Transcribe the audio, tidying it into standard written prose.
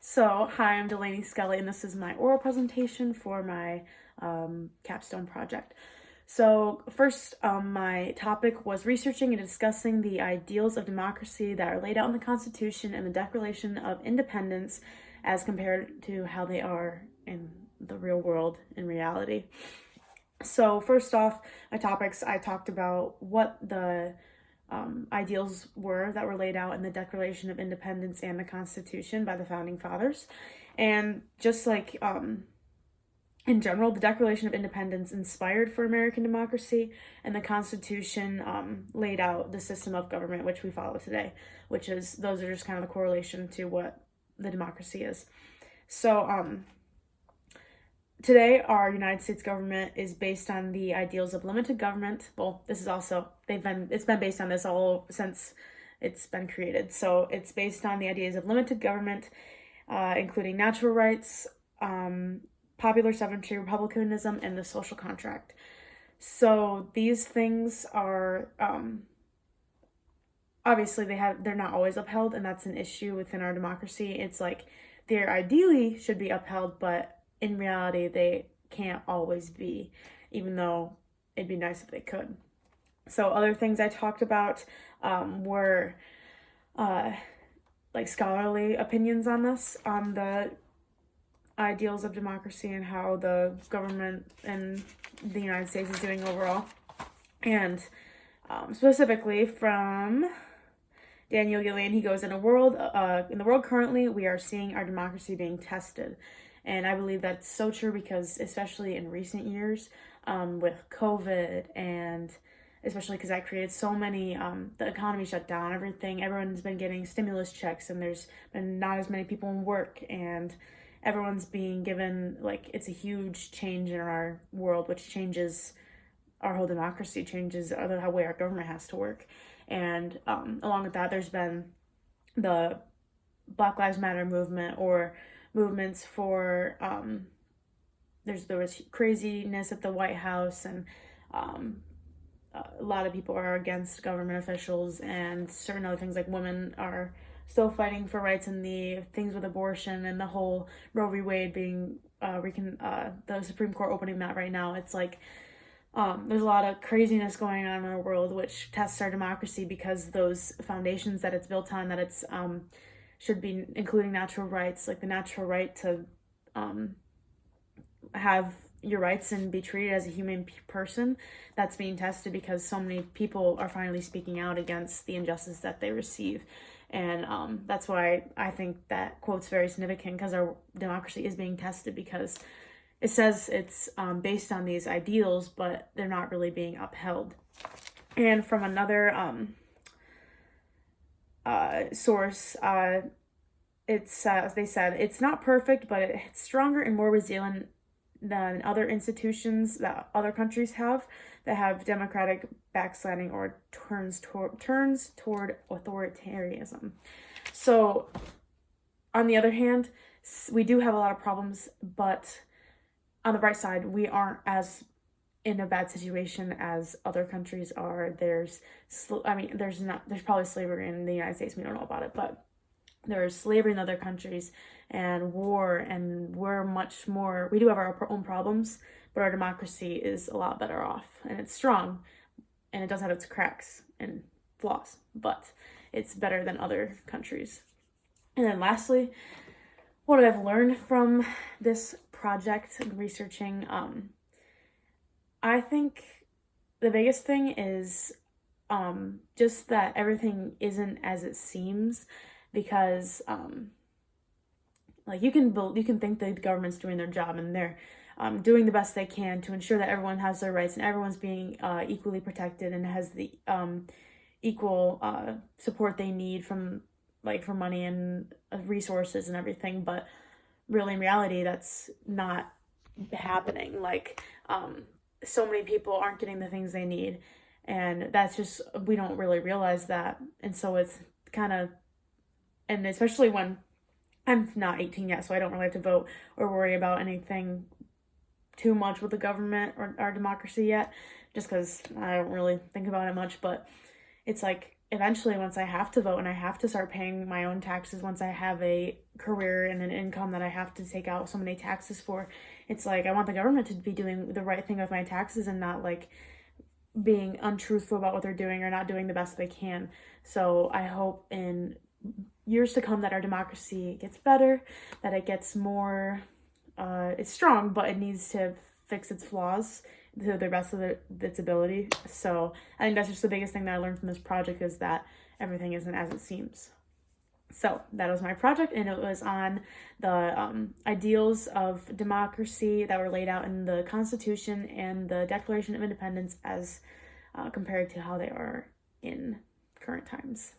So, hi, I'm Delaney Skelly, and this is my oral presentation for my capstone project. So, first, my topic was researching and discussing the ideals of democracy that are laid out in the Constitution and the Declaration of Independence as compared to how they are in the real world, in reality. So, first off, my topics, I talked about what the ideals were that were laid out in the Declaration of Independence and the Constitution by the Founding Fathers. And just like in general, the Declaration of Independence inspired for American democracy, and the Constitution laid out the system of government which we follow today, which is, those are just kind of the correlation to what the democracy is. So, today, our United States government is based on the ideals of limited government. Well, this is also, it's been based on this all since it's been created. So it's based on the ideas of limited government, including natural rights, popular sovereignty, republicanism, and the social contract. So these things are, obviously they're not always upheld, and that's an issue within our democracy. It's like, they ideally should be upheld, but in reality, they can't always be, even though it'd be nice if they could. So other things I talked about were like scholarly opinions on this, on the ideals of democracy and how the government in the United States is doing overall. And specifically from Daniel Gillian, he goes, in the world currently, we are seeing our democracy being tested. And I believe that's so true because, especially in recent years, with COVID, and especially because that created so many, the economy shut down, everyone's been getting stimulus checks, and there's been not as many people in work, and everyone's being given, like, it's a huge change in our world, which changes our whole democracy, changes the way our government has to work. And along with that, there's been the Black Lives Matter movement, or movements for there was craziness at the White House, and a lot of people are against government officials, and certain other things, like women are still fighting for rights, and the things with abortion, and the whole Roe v. Wade being the Supreme Court opening that right now. It's like there's a lot of craziness going on in our world, which tests our democracy, because those foundations that it's built on, that it's should be including natural rights, like the natural right to have your rights and be treated as a human person, that's being tested because so many people are finally speaking out against the injustice that they receive. And that's why I think that quote's very significant, because our democracy is being tested, because it says it's based on these ideals, but they're not really being upheld. And from another source, they said it's not perfect, but it's stronger and more resilient than other institutions that other countries have, that have democratic backsliding or turns toward authoritarianism. So on the other hand, we do have a lot of problems, but on the bright side, we aren't as in a bad situation as other countries are. There's probably slavery in the United States, we don't know about it, but there's slavery in other countries, and war, and we do have our own problems, but our democracy is a lot better off, and it's strong, and it does have its cracks and flaws, but it's better than other countries. And then lastly, what I've learned from this project and researching, I think the biggest thing is just that everything isn't as it seems, because like you can think the government's doing their job, and they're doing the best they can to ensure that everyone has their rights, and everyone's being equally protected, and has the equal support they need from, like, for money and resources and everything. But really, in reality, that's not happening. Like, so many people aren't getting the things they need, and that's just, we don't really realize that. And so it's kind of, and especially when I'm not 18 yet, so I don't really have to vote or worry about anything too much with the government or our democracy yet, just because I don't really think about it much. But it's like, eventually, once I have to vote and I have to start paying my own taxes, once I have a career and an income that I have to take out so many taxes for, it's like I want the government to be doing the right thing with my taxes and not like being untruthful about what they're doing or not doing the best they can. So I hope in years to come that our democracy gets better, that it gets more, it's strong, but it needs to fix its flaws to the best of its ability. So I think that's just the biggest thing that I learned from this project, is that everything isn't as it seems. So that was my project, and it was on the ideals of democracy that were laid out in the Constitution and the Declaration of Independence as compared to how they are in current times.